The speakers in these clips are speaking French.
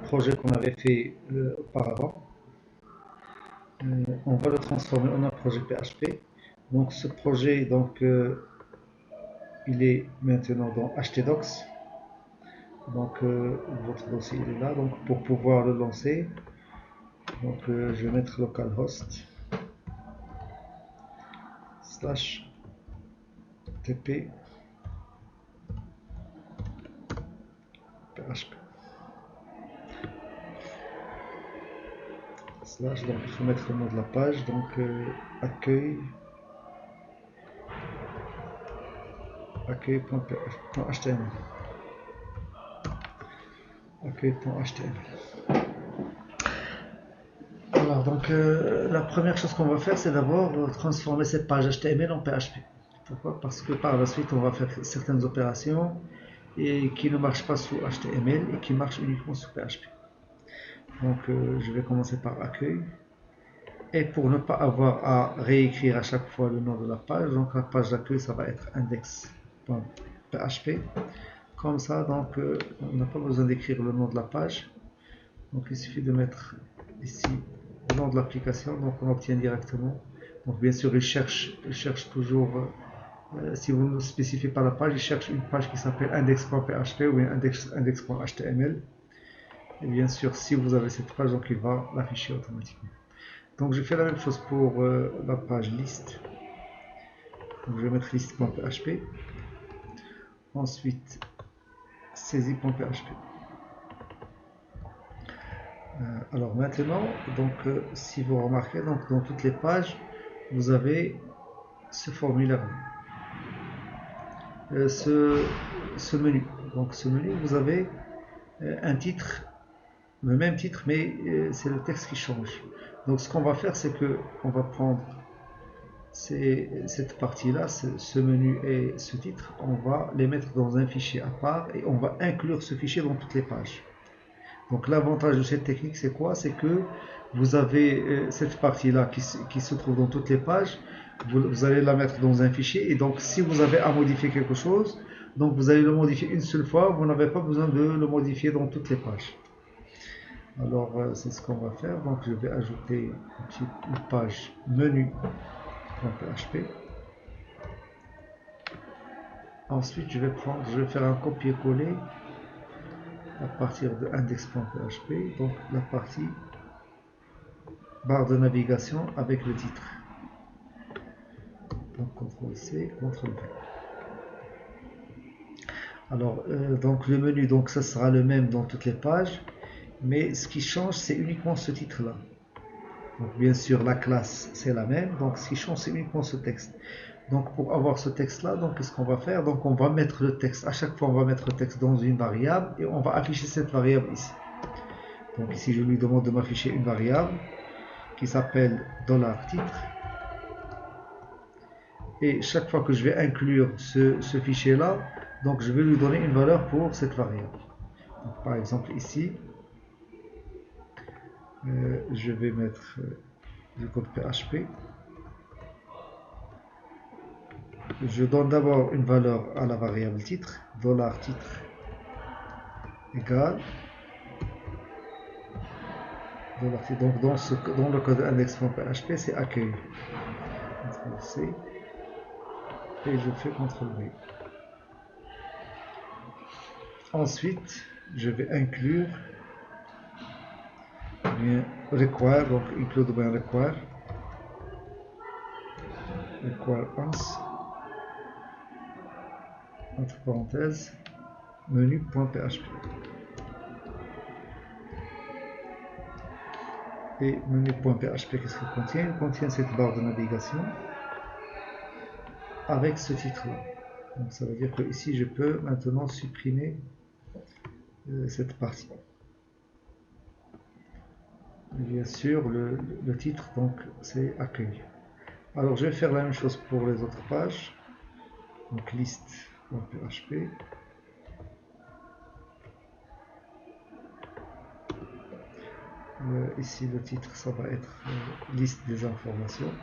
projet qu'on avait fait auparavant, on va le transformer en un projet PHP. Donc ce projet, il est maintenant dans htdocs. Donc votre dossier il est là. Donc pour pouvoir le lancer, je vais mettre localhost slash tp php slash, donc il faut mettre le nom de la page, accueil.html. Alors la première chose qu'on va faire, c'est d'abord transformer cette page HTML en PHP. Pourquoi? Parce que par la suite on va faire certaines opérations et qui ne marchent pas sous HTML et qui marchent uniquement sous PHP. Donc je vais commencer par accueil. Et pour ne pas avoir à réécrire à chaque fois le nom de la page, donc la page d'accueil ça va être index.php. Comme ça, on n'a pas besoin d'écrire le nom de la page. Donc il suffit de mettre ici le nom de l'application, donc on obtient directement. Donc bien sûr, il cherche toujours, si vous ne spécifiez pas la page, il cherche une page qui s'appelle index.php ou index.html. Et bien sûr, si vous avez cette page, donc il va l'afficher automatiquement. Donc je fais la même chose pour la page liste. Donc je vais mettre list.php. Ensuite, saisie.php. Alors maintenant, si vous remarquez, dans toutes les pages, vous avez ce formulaire, ce menu. Donc ce menu, vous avez un titre, le même titre, mais c'est le texte qui change. Donc ce qu'on va faire, c'est que on va prendre cette partie-là, ce menu et ce titre, on va les mettre dans un fichier à part et on va inclure ce fichier dans toutes les pages. Donc l'avantage de cette technique, c'est quoi? C'est que vous avez cette partie-là qui se trouve dans toutes les pages, vous allez la mettre dans un fichier et donc si vous avez à modifier quelque chose, donc vous allez le modifier une seule fois, vous n'avez pas besoin de le modifier dans toutes les pages. Alors c'est ce qu'on va faire, donc je vais ajouter une page menu.php. Ensuite je vais faire un copier-coller à partir de index.php, donc la partie barre de navigation avec le titre. Donc CTRL-C, CTRL-V. Alors, donc le menu, donc ça sera le même dans toutes les pages, mais ce qui change, c'est uniquement ce titre-là. Donc bien sûr, la classe, c'est la même, donc ce qui change, c'est uniquement ce texte. Donc pour avoir ce texte-là, donc qu'est-ce qu'on va faire? Donc on va mettre le texte, à chaque fois on va mettre le texte dans une variable et on va afficher cette variable ici. Donc ici, je lui demande de m'afficher une variable qui s'appelle $titre. Et chaque fois que je vais inclure ce fichier-là, donc je vais lui donner une valeur pour cette variable. Donc, par exemple ici, je vais mettre du code PHP. Je donne d'abord une valeur à la variable titre, $titre égale $titre. Donc dans le code index.php, c'est accueil. CTRL-C et je fais CTRL-V. Ensuite, je vais inclure bien require, donc include bien require once entre parenthèses menu.php. Et menu.php, qu'est-ce qu'il contient? Il contient cette barre de navigation avec ce titre-là. Donc ça veut dire que ici je peux maintenant supprimer cette partie. Et bien sûr, le titre, donc c'est accueil. Alors je vais faire la même chose pour les autres pages. Donc liste.php. Ici le titre, ça va être liste des informations.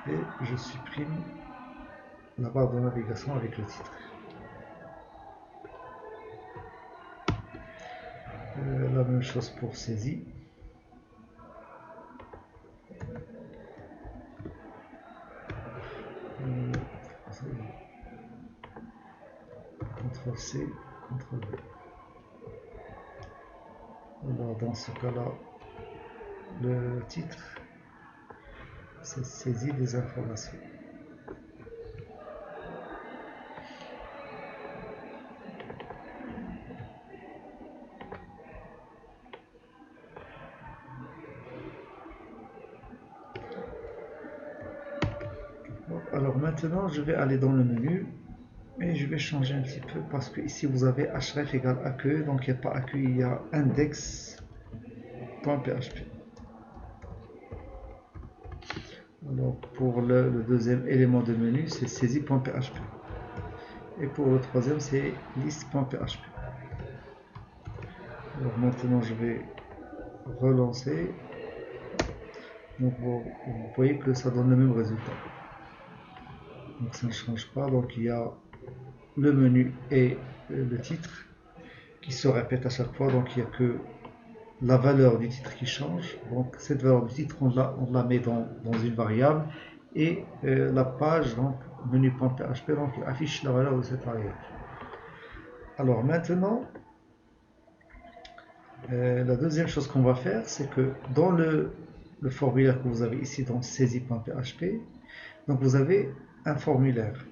Et je supprime la barre de navigation avec le titre. La même chose pour saisie. CTRL C, CTRL V. Alors dans ce cas-là, le titre, c'est saisie des informations. Alors maintenant, je vais aller dans le menu et je vais changer un petit peu parce que ici vous avez href égale accueil, donc il n'y a pas accueil, il y a index.php. Alors pour le deuxième élément de menu, c'est saisie.php. Et pour le troisième, c'est list.php. Alors maintenant, je vais relancer. Donc vous voyez que ça donne le même résultat. Donc ça ne change pas. Donc il y a le menu et le titre qui se répètent à chaque fois. Donc il n'y a que la valeur du titre qui change. Donc cette valeur du titre, on la met dans une variable. Et la page, donc menu.php, donc affiche la valeur de cette variable. Alors maintenant, la deuxième chose qu'on va faire, c'est que dans le formulaire que vous avez ici dans saisie.php, donc vous avez un formulaire.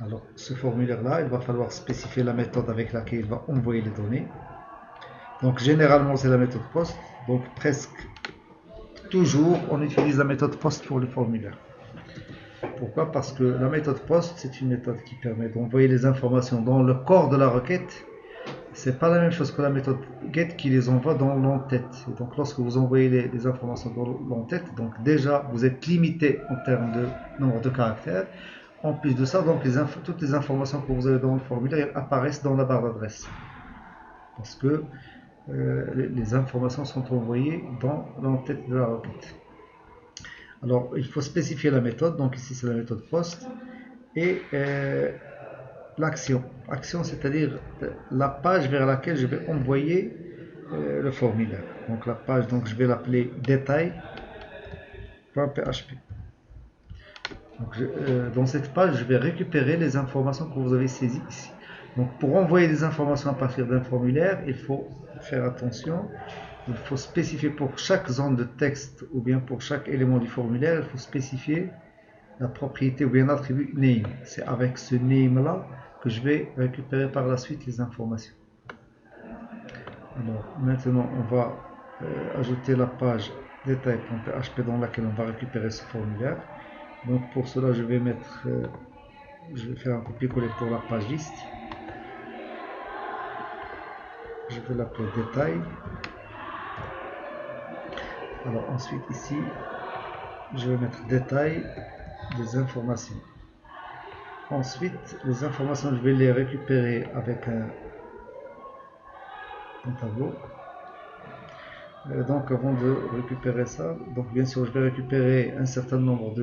Alors ce formulaire-là, il va falloir spécifier la méthode avec laquelle il va envoyer les données. Donc généralement c'est la méthode POST, donc presque toujours on utilise la méthode POST pour le formulaire. Pourquoi? Parce que la méthode POST, c'est une méthode qui permet d'envoyer les informations dans le corps de la requête. C'est pas la même chose que la méthode get qui les envoie dans l'entête. Donc lorsque vous envoyez les informations dans l'entête, donc déjà vous êtes limité en termes de nombre de caractères. En plus de ça, donc toutes les informations que vous avez dans le formulaire apparaissent dans la barre d'adresse. Parce que les informations sont envoyées dans l'entête de la requête. Alors il faut spécifier la méthode, donc ici c'est la méthode POST, et l'action. Action, c'est-à-dire la page vers laquelle je vais envoyer le formulaire. Donc la page, donc je vais l'appeler détail.php. Dans cette page, je vais récupérer les informations que vous avez saisies ici. Donc pour envoyer des informations à partir d'un formulaire, il faut faire attention. Il faut spécifier pour chaque zone de texte ou bien pour chaque élément du formulaire, il faut spécifier la propriété ou bien l'attribut name. C'est avec ce name là que je vais récupérer par la suite les informations. Alors maintenant on va ajouter la page détail.php dans laquelle on va récupérer ce formulaire. Donc pour cela je vais faire un copier-coller pour la page liste. Je vais l'appeler détail. Alors ensuite ici je vais mettre détail des informations. Ensuite les informations je vais les récupérer avec un tableau. Donc avant de récupérer ça, donc bien sûr je vais récupérer un certain nombre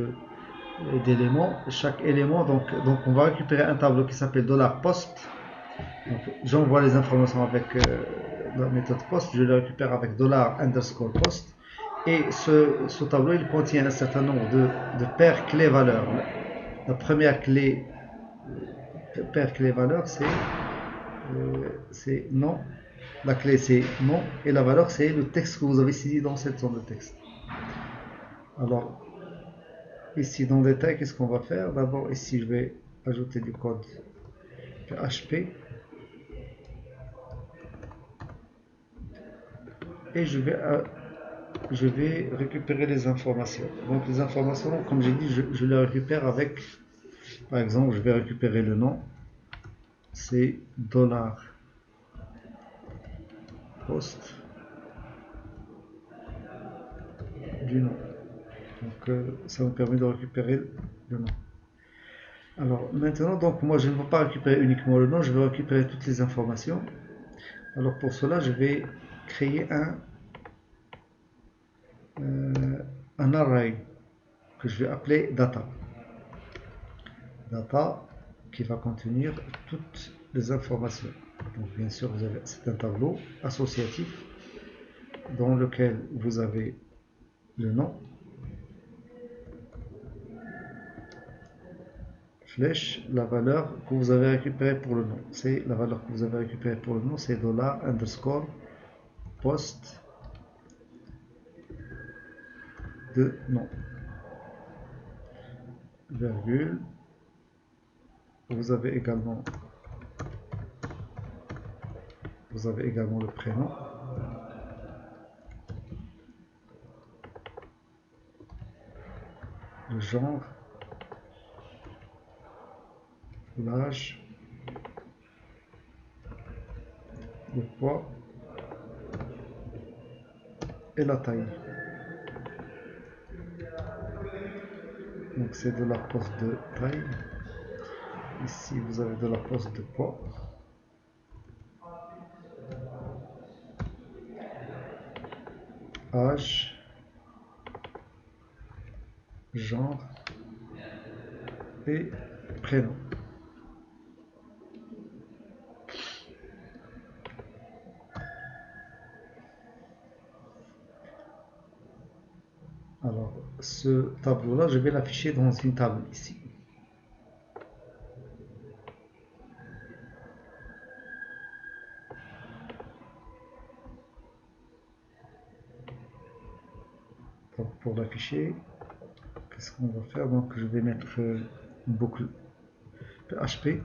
d'éléments. Chaque élément, donc on va récupérer un tableau qui s'appelle $post. J'envoie les informations avec la méthode post, je les récupère avec $_post. Et ce tableau il contient un certain nombre de paires clés-valeurs. La première paire clé-valeur c'est non. La clé c'est non et la valeur c'est le texte que vous avez saisi dans cette zone de texte. Alors ici dans le détail, qu'est-ce qu'on va faire? D'abord ici je vais ajouter du code PHP et je vais récupérer les informations. Donc les informations, comme j'ai dit, je les récupère avec, par exemple, je vais récupérer le nom, c'est $post du nom. Donc ça me permet de récupérer le nom. Alors maintenant, donc moi je ne vais pas récupérer uniquement le nom, je vais récupérer toutes les informations. Alors pour cela, je vais créer un array que je vais appeler data. data qui va contenir toutes les informations. Donc bien sûr, c'est un tableau associatif dans lequel vous avez le nom, flèche, la valeur que vous avez récupérée pour le nom. C'est la valeur que vous avez récupérée pour le nom, c'est dollar underscore post de nom, virgule. Vous avez également le prénom, le genre, l'âge, le poids et la taille. Donc c'est de la poste de taille. Ici vous avez de la poste de poids. Âge, genre et prénom. Alors, ce tableau-là, je vais l'afficher dans une table ici. Donc, pour l'afficher, qu'est-ce qu'on va faire? Donc, je vais mettre une boucle PHP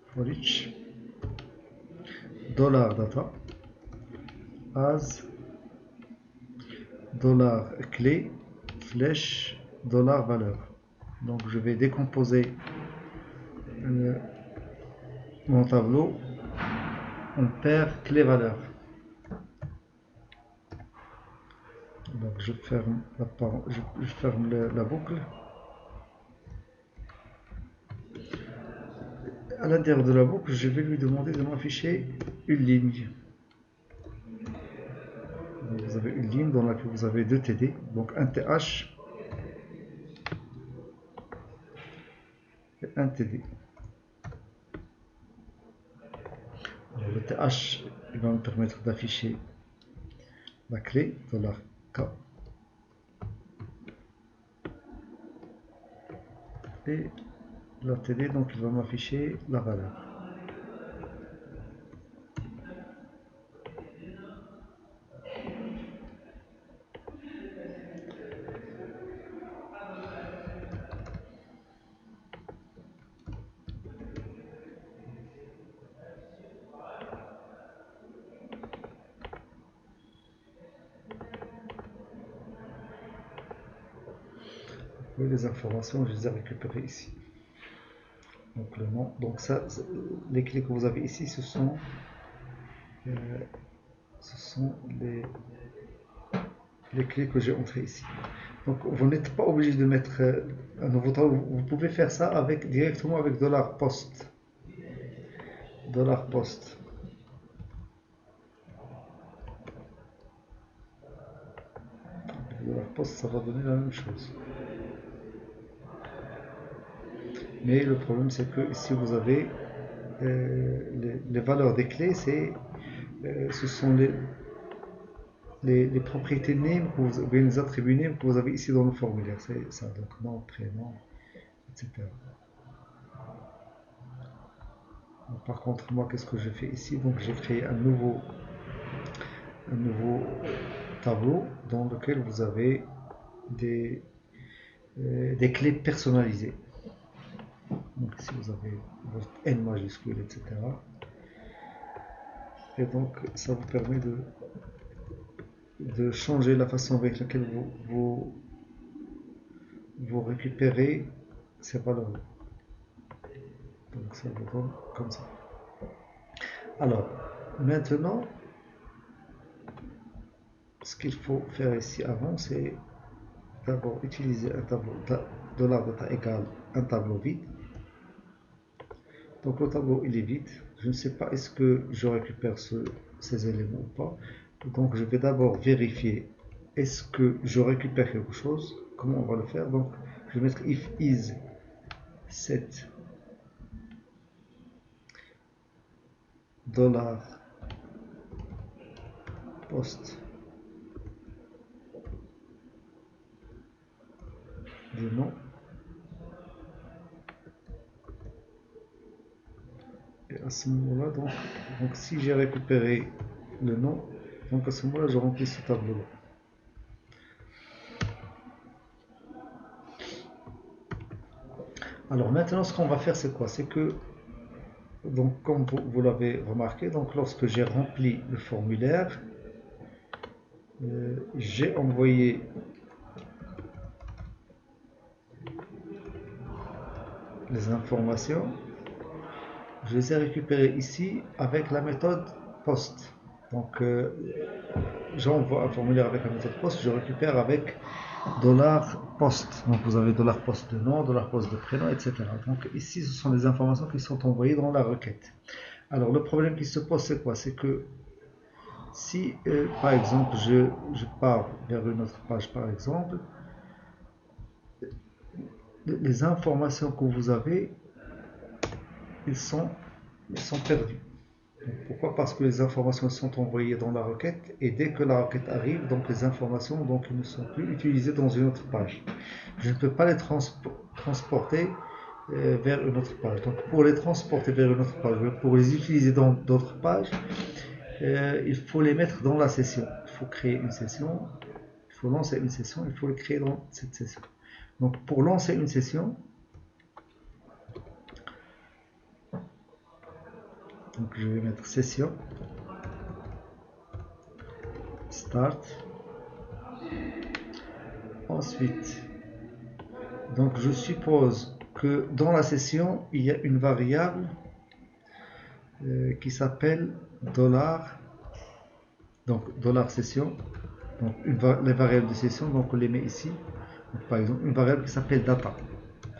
for each $data as $clé flèche $valeur. Donc, je vais décomposer mon tableau en paire clé-valeur. Donc je ferme la boucle. À l'intérieur de la boucle, je vais lui demander de m'afficher une ligne. Donc vous avez une ligne dans laquelle vous avez deux TD, donc un TH et un TD. Alors le TH il va me permettre d'afficher la clé $K et la TD, donc il va m'afficher la valeur. Oui, les informations, je les ai récupérées ici. Donc le nom, donc ça, les clés que vous avez ici, ce sont les clés que j'ai entrées ici. Donc vous n'êtes pas obligé de mettre un nouveau tableau, vous pouvez faire ça directement avec $post. $post. $post, ça va donner la même chose. Mais le problème c'est que ici vous avez les valeurs des clés, ce sont les propriétés name ou bien les attributs name que vous avez ici dans le formulaire. C'est ça, donc nom, prénom, etc. Donc, par contre, moi, qu'est-ce que j'ai fait ici? Donc j'ai créé un nouveau tableau dans lequel vous avez des clés personnalisées. Donc ici vous avez votre N majuscule, etc. Et donc ça vous permet de changer la façon avec laquelle vous récupérez ces valeurs-là. Donc ça vous donne comme ça. Alors, maintenant, ce qu'il faut faire ici avant, c'est d'abord utiliser un tableau $data égale un tableau vide. Donc le tableau il est vide. Je ne sais pas est-ce que je récupère ces éléments ou pas. Donc je vais d'abord vérifier est-ce que je récupère quelque chose. Comment on va le faire? Donc je vais mettre if is set dollar post du nom. Et à ce moment-là, donc si j'ai récupéré le nom, donc à ce moment-là, je remplis ce tableau-là. Alors maintenant, ce qu'on va faire, c'est quoi? C'est que, donc comme vous l'avez remarqué, donc lorsque j'ai rempli le formulaire, j'ai envoyé les informations, je les ai récupérées ici avec la méthode post. Donc j'envoie un formulaire avec la méthode post, je récupère avec $post. Donc vous avez $post de nom, $post de prénom, etc. Donc ici ce sont les informations qui sont envoyées dans la requête. Alors le problème qui se pose, c'est quoi? C'est que si par exemple je pars vers une autre page, par exemple, les informations que vous avez, ils sont perdus. Pourquoi? Parce que les informations sont envoyées dans la requête et dès que la requête arrive, donc les informations donc, ne sont plus utilisées dans une autre page. Je ne peux pas les transporter vers une autre page. Donc pour les transporter vers une autre page, pour les utiliser dans d'autres pages, il faut les mettre dans la session. Il faut créer une session, il faut lancer une session, il faut les créer dans cette session. Donc pour lancer une session, donc je vais mettre session, start, ensuite, donc je suppose que dans la session, il y a une variable qui s'appelle $, donc $session, donc les variables de session, donc on les met ici. Donc, par exemple, une variable qui s'appelle data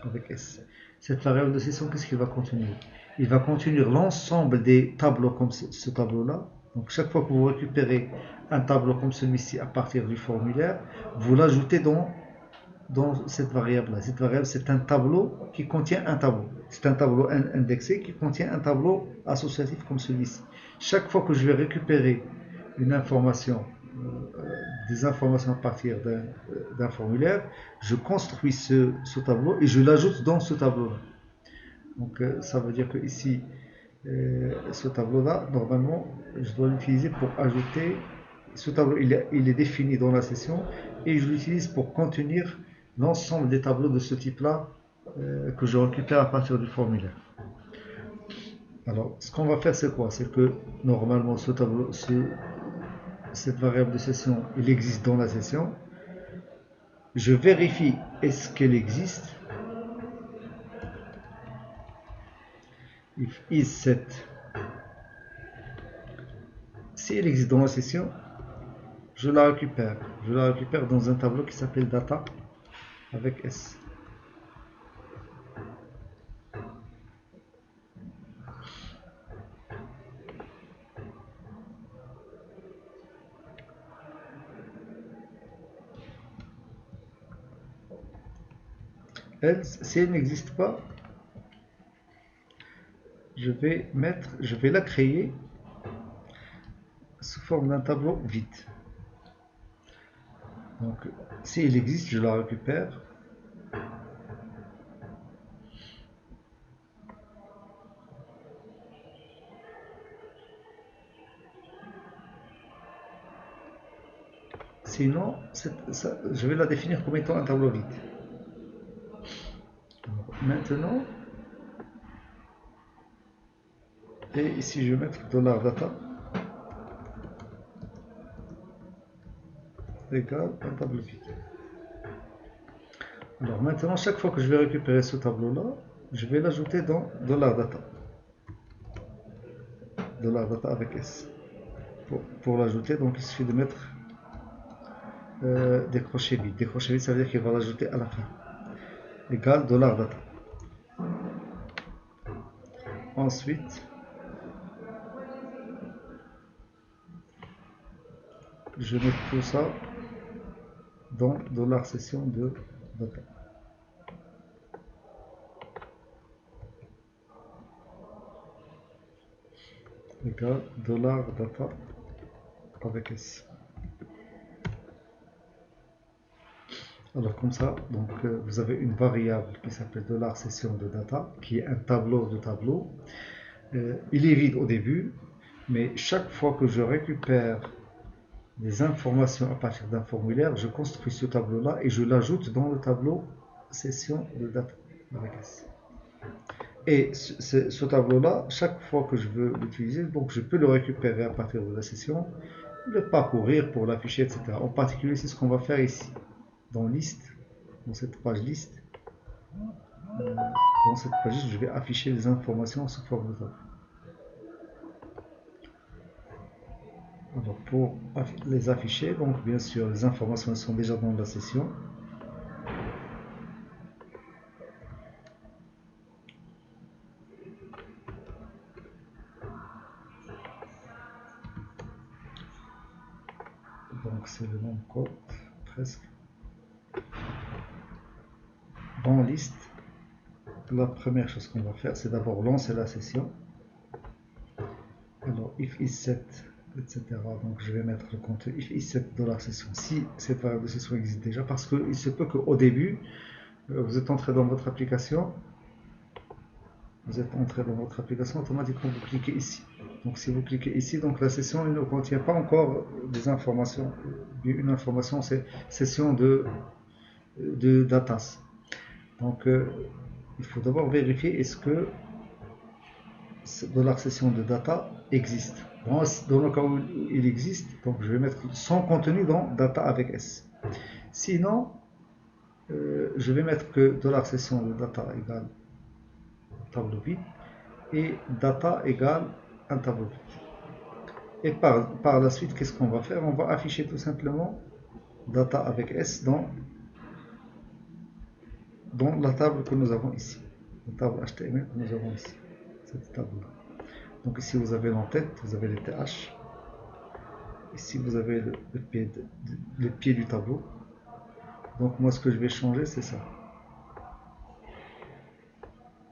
avec S. Cette variable de session, qu'est-ce qu'il va contenir? Il va contenir l'ensemble des tableaux comme ce tableau-là. Donc chaque fois que vous récupérez un tableau comme celui-ci à partir du formulaire, vous l'ajoutez dans cette variable-là. Cette variable, c'est un tableau qui contient un tableau. C'est un tableau indexé qui contient un tableau associatif comme celui-ci. Chaque fois que je vais récupérer une information, des informations à partir d'un formulaire, je construis ce tableau et je l'ajoute dans ce tableau-là. Donc ça veut dire que ici, ce tableau-là, normalement, je dois l'utiliser pour ajouter. Ce tableau, il est défini dans la session et je l'utilise pour contenir l'ensemble des tableaux de ce type-là que je récupère à partir du formulaire. Alors, ce qu'on va faire, c'est quoi? C'est que normalement, ce tableau, cette variable de session, il existe dans la session. Je vérifie est-ce qu'elle existe. If is set. Si elle existe dans la session, je la récupère. Je la récupère dans un tableau qui s'appelle data avec S. Si elle n'existe pas, je vais la créer sous forme d'un tableau vide. Donc, si elle existe, je la récupère. Sinon, je vais la définir comme étant un tableau vide. Maintenant, et ici je vais mettre $data égale un tableau vide. Alors maintenant, chaque fois que je vais récupérer ce tableau-là, je vais l'ajouter dans $data. $data avec S. Pour l'ajouter, donc il suffit de mettre des crochets vides. Des crochets vides, ça veut dire qu'il va l'ajouter à la fin. Égale $data. Ensuite, je mets tout ça dans $session de data. égale $data avec S. Alors comme ça, donc vous avez une variable qui s'appelle $session de data, qui est un tableau de tableaux. Il est vide au début, mais chaque fois que je récupère des informations à partir d'un formulaire, je construis ce tableau-là et je l'ajoute dans le tableau session de data avec S. Et ce tableau-là, chaque fois que je veux l'utiliser, donc je peux le récupérer à partir de la session, le parcourir pour l'afficher, etc. En particulier, c'est ce qu'on va faire ici, dans liste, dans cette page liste. Dans cette page liste, je vais afficher les informations sous forme de tableau. Alors pour les afficher, donc bien sûr, les informations sont déjà dans la session. Donc c'est le même code, presque. Dans liste, la première chose qu'on va faire, c'est d'abord lancer la session. Alors if is set, etc. Donc je vais mettre le contenu if is set de la session. Si cette variable de session existe déjà, parce qu'il se peut qu'au début, vous êtes entré dans votre application, automatiquement vous cliquez ici. Donc si vous cliquez ici, donc la session ne contient pas encore des informations. Une information, c'est session de datas. Donc il faut d'abord vérifier est-ce que $session de data existe. Dans le cas où il existe, donc je vais mettre son contenu dans data avec S. Sinon, je vais mettre que $session de data égale tableau vide et data égale un tableau vide. Et par la suite, qu'est-ce qu'on va faire? On va afficher tout simplement data avec S dans la table que nous avons ici. La table HTML que nous avons ici. Cette table-là. Donc ici, vous avez l'entête, vous avez les TH. Ici, vous avez le pied du tableau. Donc moi, ce que je vais changer, c'est ça.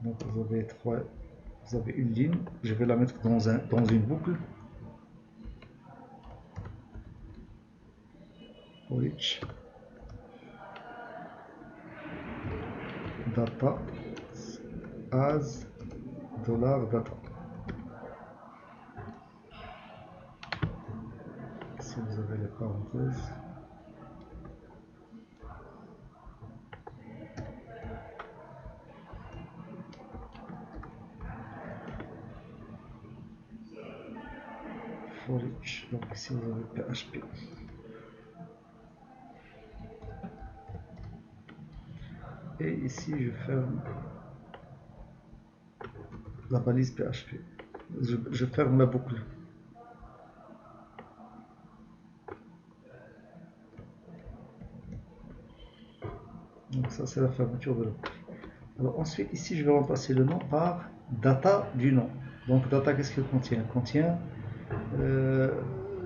Donc vous avez une ligne. Je vais la mettre dans une boucle. For each data as $data. Ici, vous avez les parenthèses. For each. Donc ici, vous avez PHP. Et ici, je ferme la balise PHP. Je ferme la boucle. Donc ça, c'est la fermeture de la boucle. Alors ensuite, ici, je vais remplacer le nom par data du nom. Donc data, qu'est-ce qu'il contient? Il contient,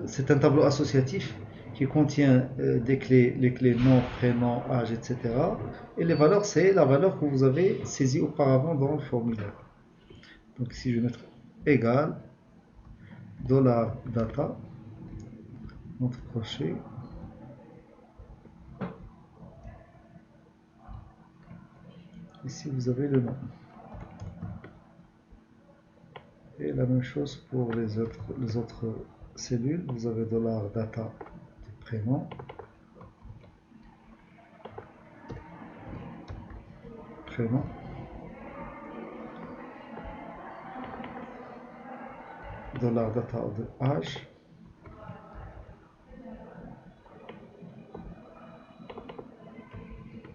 c'est un tableau associatif qui contient les clés nom, prénom, âge, etc. Et les valeurs, c'est la valeur que vous avez saisie auparavant dans le formulaire. Donc ici, je vais mettre égal $data entre crochets. Ici, vous avez le nom. Et la même chose pour les autres cellules. Vous avez $data du prénom. $data de âge.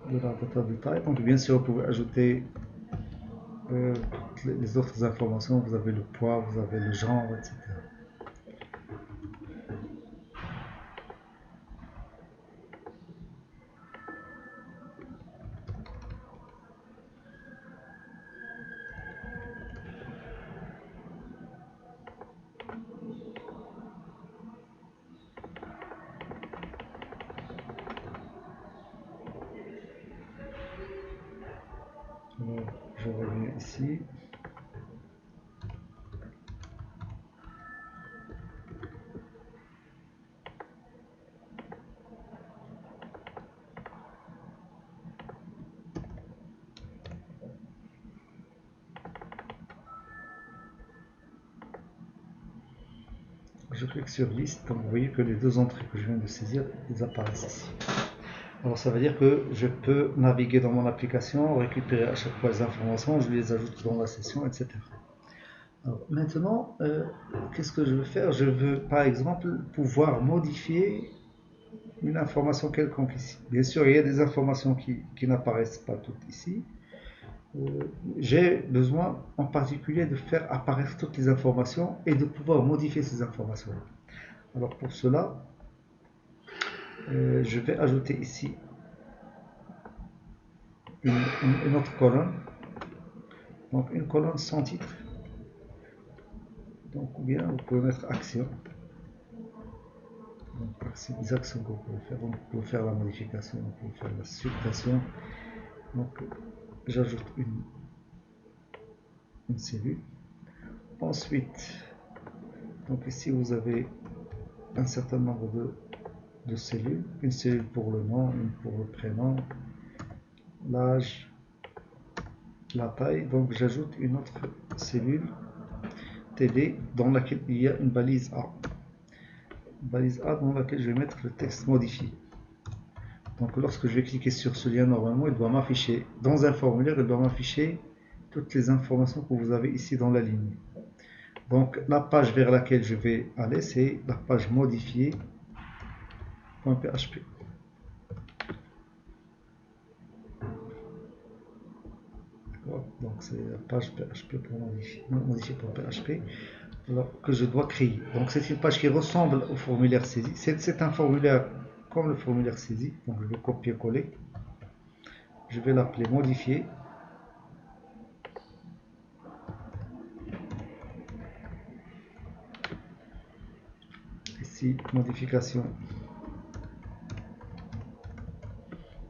$data de taille. Donc bien sûr, vous pouvez ajouter les autres informations. Vous avez le poids, vous avez le genre, etc. Alors, je reviens ici. je clique sur liste, donc vous voyez que les deux entrées que je viens de saisir, elles apparaissent ici. Alors ça veut dire que je peux naviguer dans mon application, récupérer à chaque fois les informations, je les ajoute dans la session, etc. Alors maintenant, qu'est-ce que je veux faire? Je veux par exemple pouvoir modifier une information quelconque ici. Bien sûr, il y a des informations qui n'apparaissent pas toutes ici. J'ai besoin en particulier de faire apparaître toutes les informations et de pouvoir modifier ces informations. Alors pour cela, je vais ajouter ici une autre colonne. Donc une colonne sans titre. Donc ou bien vous pouvez mettre action. Donc c'est des actions que vous pouvez faire. Donc vous pouvez faire la modification, vous pouvez faire la suppression. Donc j'ajoute une cellule. Ensuite, donc ici vous avez un certain nombre de cellules. Une cellule pour le nom, une pour le prénom, l'âge, la taille. Donc j'ajoute une autre cellule TD dans laquelle il y a une balise A. Balise A dans laquelle je vais mettre le texte modifié. Donc lorsque je vais cliquer sur ce lien, normalement il doit m'afficher dans un formulaire, il doit m'afficher toutes les informations que vous avez ici dans la ligne. Donc la page vers laquelle je vais aller, c'est la page modifier.php. Donc c'est la page PHP pour modifier.php que je dois créer. Donc c'est une page qui ressemble au formulaire saisie. C'est un formulaire comme le formulaire saisie. Donc je vais copier-coller. Je vais l'appeler modifier. Ici, modification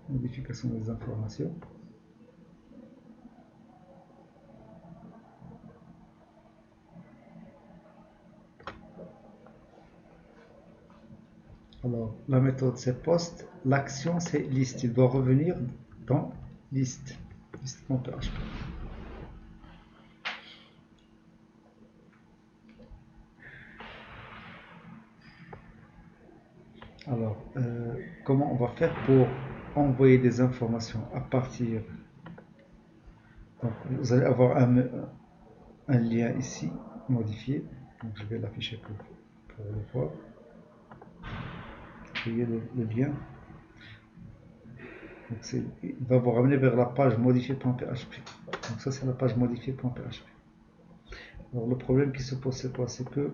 des informations. Alors, la méthode c'est post, l'action c'est liste. Il doit revenir dans liste. Liste.php. Alors, comment on va faire pour envoyer des informations à partir. Donc, vous allez avoir un lien ici, modifié. Donc, je vais l'afficher pour le voir. Vous voyez le lien. Donc, il va vous ramener vers la page modifier.php. Donc, ça, c'est la page modifier.php. Alors, le problème qui se pose, c'est quoi? C'est que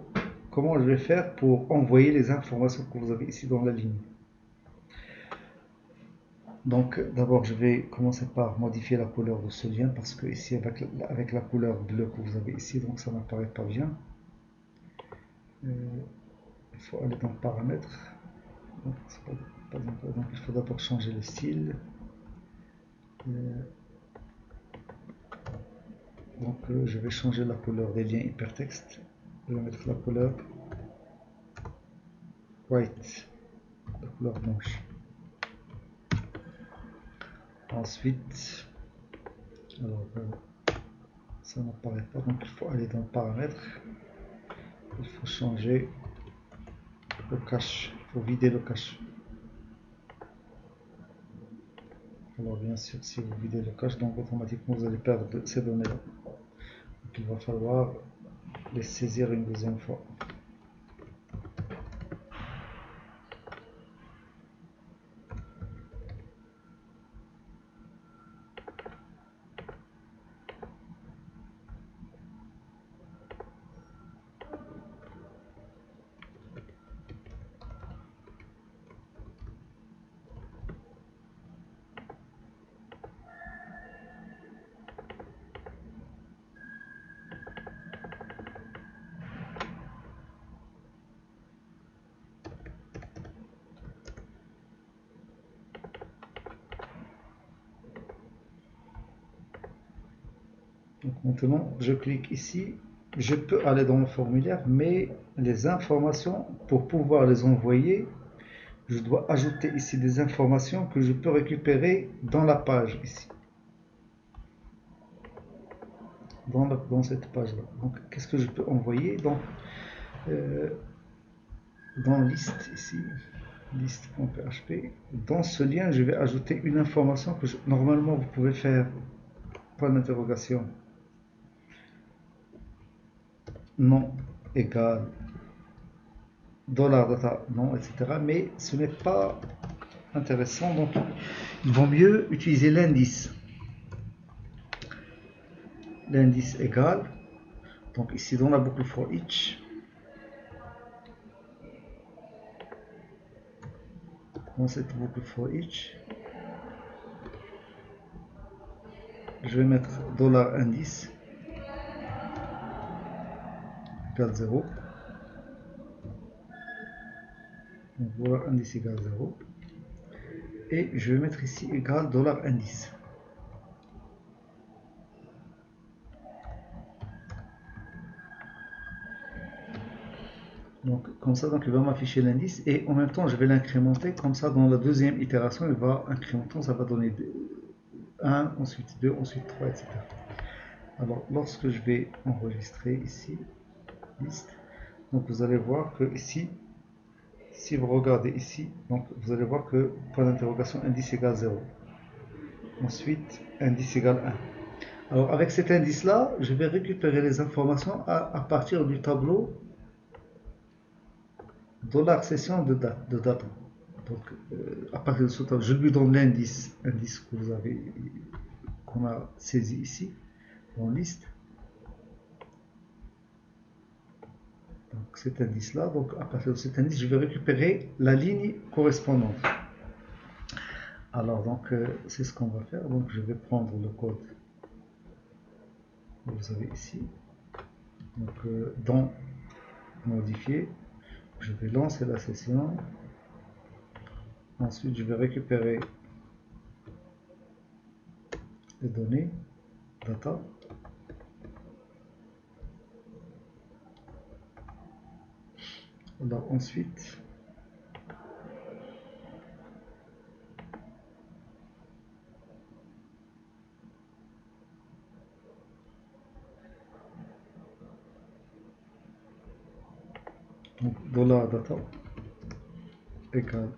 comment je vais faire pour envoyer les informations que vous avez ici dans la ligne. Donc d'abord je vais commencer par modifier la couleur de ce lien parce que ici avec la couleur bleue que vous avez ici, donc ça n'apparaît pas bien. Il faut aller dans paramètres. Donc, donc il faut d'abord changer le style. Donc je vais changer la couleur des liens hypertexte. Je vais mettre la couleur white, la couleur blanche. Ensuite, alors ça n'apparaît pas, donc il faut aller dans paramètres. Il faut changer le cache, il faut vider le cache. Alors bien sûr, si vous videz le cache, donc automatiquement vous allez perdre ces données-là. Donc il va falloir les saisir une deuxième fois. Donc maintenant, je clique ici. Je peux aller dans le formulaire, mais les informations, pour pouvoir les envoyer, je dois ajouter ici des informations que je peux récupérer dans la page ici. Dans cette page-là. Donc, qu'est-ce que je peux envoyer? Donc, dans liste ici, liste.php. Dans ce lien, je vais ajouter une information que normalement vous pouvez faire, point d'interrogation, non égal $data non, etc. Mais ce n'est pas intéressant, donc il vaut mieux utiliser l'indice. L'indice égal, donc ici dans la boucle for each, dans cette boucle for each, je vais mettre $indice égale 0. Donc $indice égale 0. Et je vais mettre ici égal $indice. Donc comme ça, donc il va m'afficher l'indice et en même temps je vais l'incrémenter. Comme ça, dans la deuxième itération, il va incrémenter, ça va donner 1, ensuite 2, ensuite 3, etc. Alors lorsque je vais enregistrer ici, liste, donc vous allez voir que ici, si vous regardez ici, donc vous allez voir que point d'interrogation indice égale 0. Ensuite, indice égale 1. Alors avec cet indice là, je vais récupérer les informations à partir du tableau $session de data. Donc à partir de ce tableau, je lui donne l'indice, indice que vous avez, qu'on a saisi ici dans liste. Donc cet indice là, donc à partir de cet indice, je vais récupérer la ligne correspondante. Alors donc c'est ce qu'on va faire. Donc je vais prendre le code que vous avez ici. Donc dans modifier, je vais lancer la session. Ensuite je vais récupérer les données data. Alors ensuite donc $data égale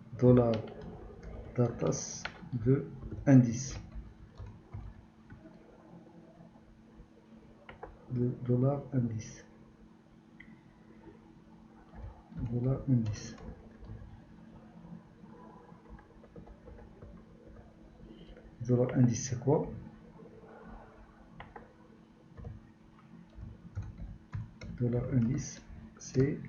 $datas de indice de $indice $indice. $indice c'est quoi? $indice c'est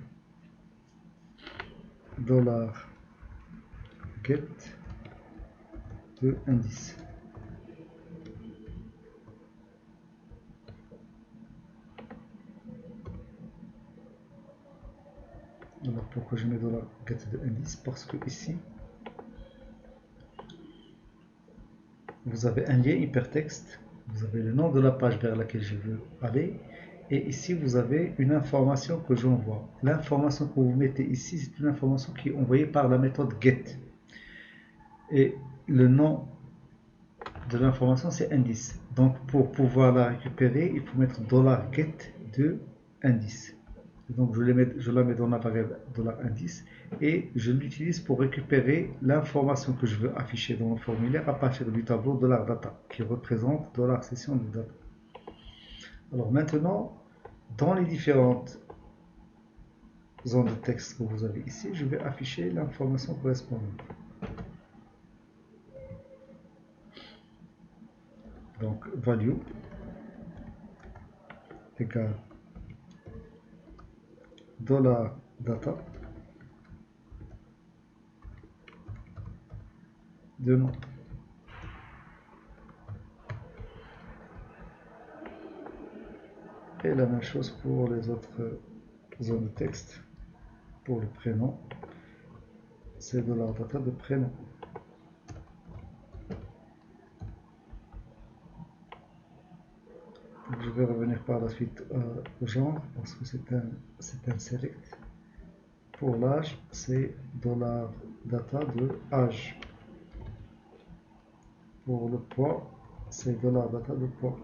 $get de indice. Alors pourquoi je mets $get de indice? Parce que ici vous avez un lien hypertexte, vous avez le nom de la page vers laquelle je veux aller, et ici vous avez une information que j'envoie. L'information que vous mettez ici, c'est une information qui est envoyée par la méthode get. Et le nom de l'information c'est indice. Donc pour pouvoir la récupérer, il faut mettre $get de indice. Donc je la mets dans la variable $indice et je l'utilise pour récupérer l'information que je veux afficher dans le formulaire à partir du tableau $data qui représente $session de data. Alors maintenant, dans les différentes zones de texte que vous avez ici, je vais afficher l'information correspondante. Donc value égale $data de nom. Et la même chose pour les autres zones de texte. Pour le prénom, c'est $data de prénom. Je vais revenir par la suite au genre parce que c'est un select. Pour l'âge, c'est $data de âge. Pour le poids, c'est $data de poids.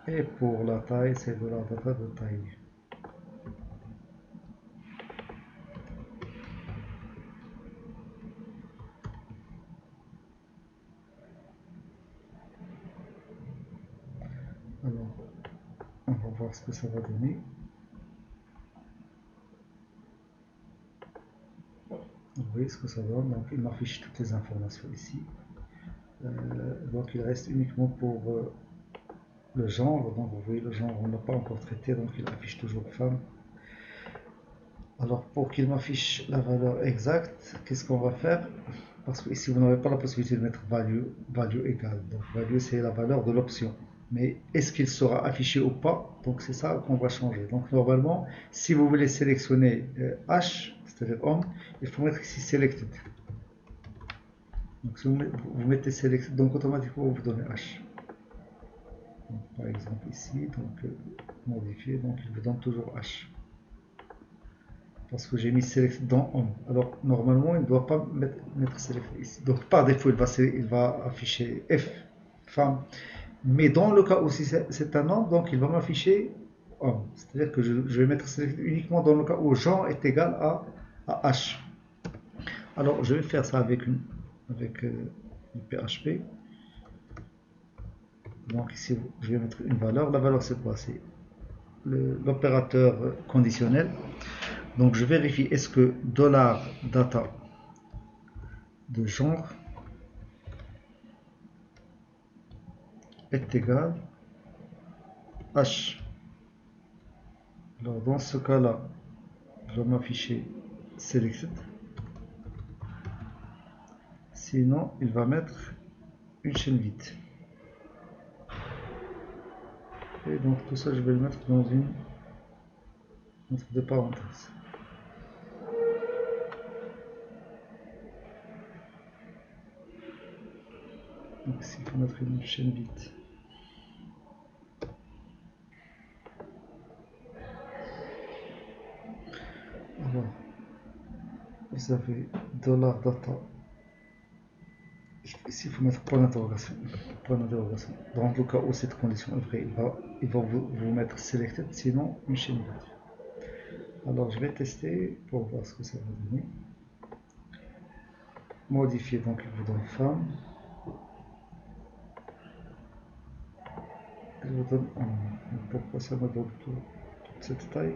Et pour la taille, c'est de la data de taille. Alors, on va voir ce que ça va donner. Vous voyez ce que ça donne. Donc, il m'affiche toutes les informations ici. Donc, il reste uniquement pour le genre. Donc, vous voyez, le genre, on ne l'a pas encore traité. Donc, il affiche toujours femme. Alors, pour qu'il m'affiche la valeur exacte, qu'est-ce qu'on va faire? Parce que ici, vous n'avez pas la possibilité de mettre value égale. Donc, value, c'est la valeur de l'option. Mais est-ce qu'il sera affiché ou pas? Donc, c'est ça qu'on va changer. Donc, normalement, si vous voulez sélectionner H, c'est-à-dire homme, il faut mettre ici selected. Donc, si vous mettez selected, donc automatiquement, vous donnez H. Donc, par exemple, ici, donc, modifier, donc il vous donne toujours H. Parce que j'ai mis select dans homme. Alors normalement il ne doit pas mettre select ici. Donc par défaut il va afficher F, femme. Mais dans le cas où c'est un homme, donc il va m'afficher homme. C'est-à-dire que je vais mettre select uniquement dans le cas où genre est égal à H. Alors je vais faire ça avec une PHP. Donc ici je vais mettre une valeur. La valeur c'est quoi? C'est l'opérateur conditionnel. Donc je vérifie est-ce que $data de genre est égal H. Alors dans ce cas-là, je vais m'afficher selected. Sinon, il va mettre une chaîne vide. Et donc tout ça, je vais le mettre dans une entre deux parenthèses. Donc ici, il faut mettre une chaîne vide. Alors, vous avez $data. Ici, il faut mettre point d'interrogation. Point d'interrogation. Dans le cas où cette condition est vraie, il va vous mettre selected, sinon une chaîne vide. Alors, je vais tester pour voir ce que ça va donner. Modifier, donc il vous donne femme. Il vous donne un. Pourquoi ça me donne toute cette taille?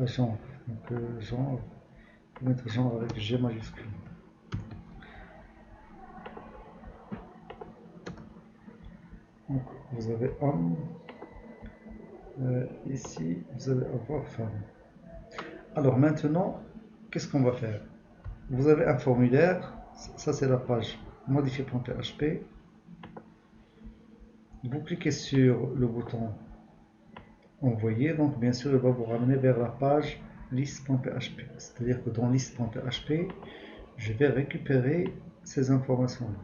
Genre. Donc, genre, il faut mettre genre avec G majuscule. Donc, vous avez homme. Ici, vous allez avoir femme. Alors maintenant, qu'est-ce qu'on va faire? Vous avez un formulaire. Ça, c'est la page modifier.php. Vous cliquez sur le bouton envoyer. Donc, bien sûr, il va vous ramener vers la page list.php. C'est-à-dire que dans list.php, je vais récupérer ces informations-là.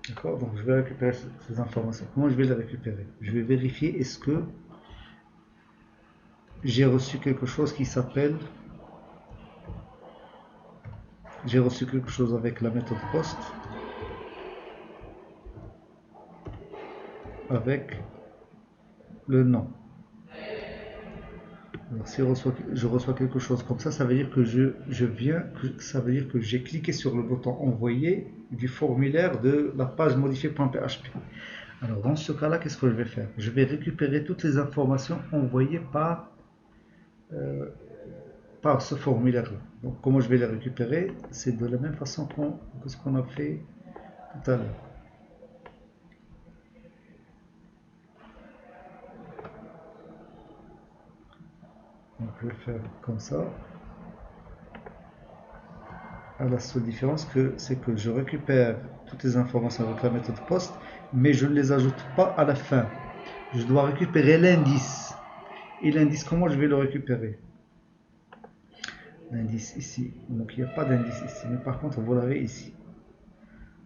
D'accord? Donc je vais récupérer ces informations. Comment je vais les récupérer? Je vais vérifier est-ce que j'ai reçu quelque chose qui s'appelle. J'ai reçu quelque chose avec la méthode post. Avec le nom. Alors si je reçois quelque chose comme ça veut dire que ça veut dire que j'ai cliqué sur le bouton envoyer du formulaire de la page modifier.php. Alors dans ce cas-là, qu'est-ce que je vais faire? Je vais récupérer toutes les informations envoyées euh, par ce formulaire-là. Donc comment je vais les récupérer? C'est de la même façon que ce qu'on a fait tout à l'heure. Donc je vais faire comme ça. À la seule différence que c'est que je récupère toutes les informations avec la méthode post, mais je ne les ajoute pas à la fin. Je dois récupérer l'indice. Et l'indice, comment je vais le récupérer? L'indice ici. Donc il n'y a pas d'indice ici, mais par contre vous l'avez ici.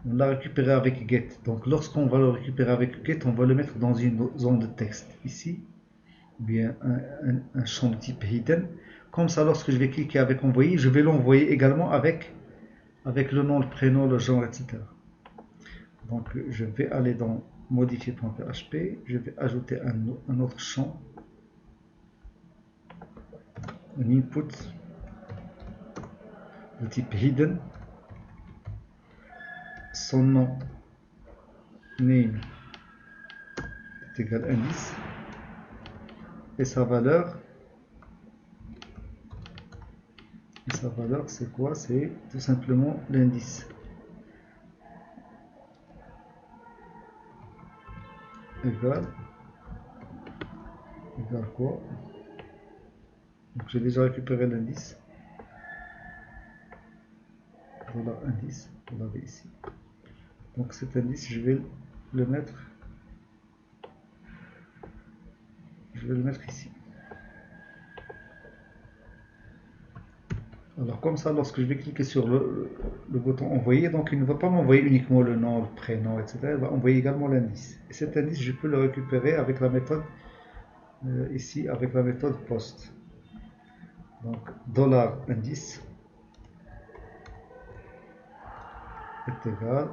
On l'a récupéré avec get. Donc lorsqu'on va le récupérer avec get, on va le mettre dans une zone de texte ici, ou bien un champ de type hidden. Comme ça, lorsque je vais cliquer avec envoyer, je vais l'envoyer également avec le nom, le prénom, le genre, etc. Donc je vais aller dans modifier.php, je vais ajouter un autre champ, un input de type hidden, son nom name est égal à indice, et sa valeur c'est quoi? C'est tout simplement l'indice. Égal quoi? Donc j'ai déjà récupéré l'indice. Voilà indice, vous l'avez ici. Donc cet indice, je vais le mettre ici. Alors comme ça, lorsque je vais cliquer sur le bouton envoyer, donc il ne va pas m'envoyer uniquement le nom, le prénom, etc. Il va envoyer également l'indice. Et cet indice, je peux le récupérer avec la méthode ici, avec la méthode post. Donc $indice est égal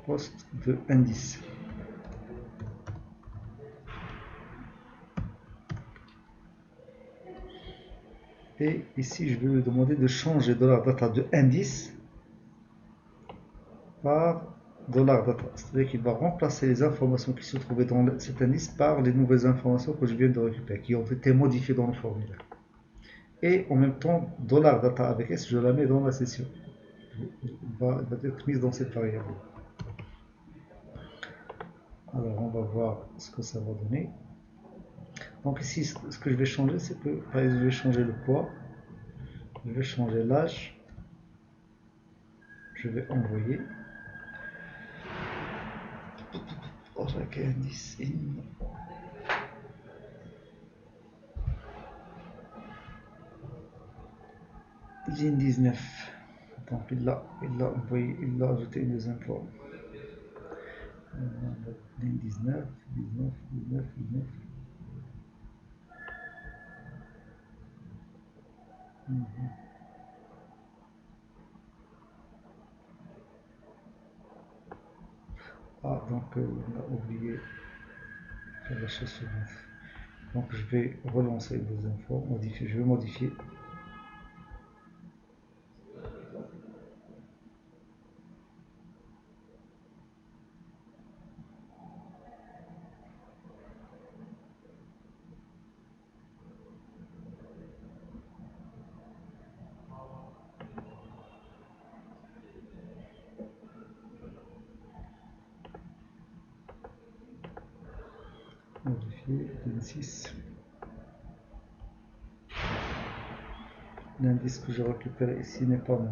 $post de indice. Et ici, je vais lui demander de changer $data de indice par $data. C'est-à-dire qu'il va remplacer les informations qui se trouvaient dans cet indice par les nouvelles informations que je viens de récupérer, qui ont été modifiées dans le formulaire. Et en même temps, $data avec S, je la mets dans la session. Elle va être mise dans cette variable. Alors, on va voir ce que ça va donner. Donc ici, ce que je vais changer, c'est que, par exemple, je vais changer le poids, je vais changer l'âge, je vais envoyer. Ok, indice in. Zin 19. Donc il l'a envoyé, il l'a ajouté une deuxième fois. 19. Ah, donc on a oublié faire la chose suivante. Donc je vais relancer une deuxième fois, je vais modifier. Modifier 26. L'indice que je récupère ici n'est pas moi.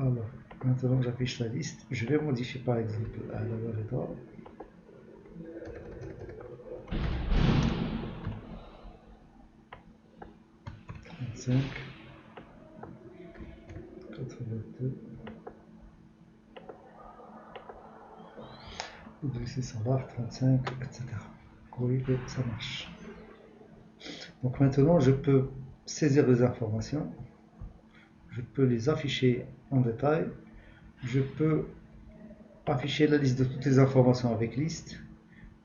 Alors, Maintenant, j'affiche la liste. Je vais modifier par exemple la valeur 35, 82, W600 35, etc. Vous voyez que ça marche. Donc maintenant, je peux saisir les informations, je peux les afficher en détail, je peux afficher la liste de toutes les informations avec liste,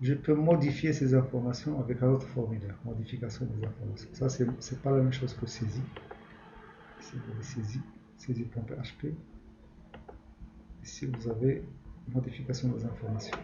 je peux modifier ces informations avec un autre formulaire, modification des informations. Ça, c'est pas la même chose que saisie. Ici, vous avez saisie, saisie.php. Ici, vous avez modification des informations.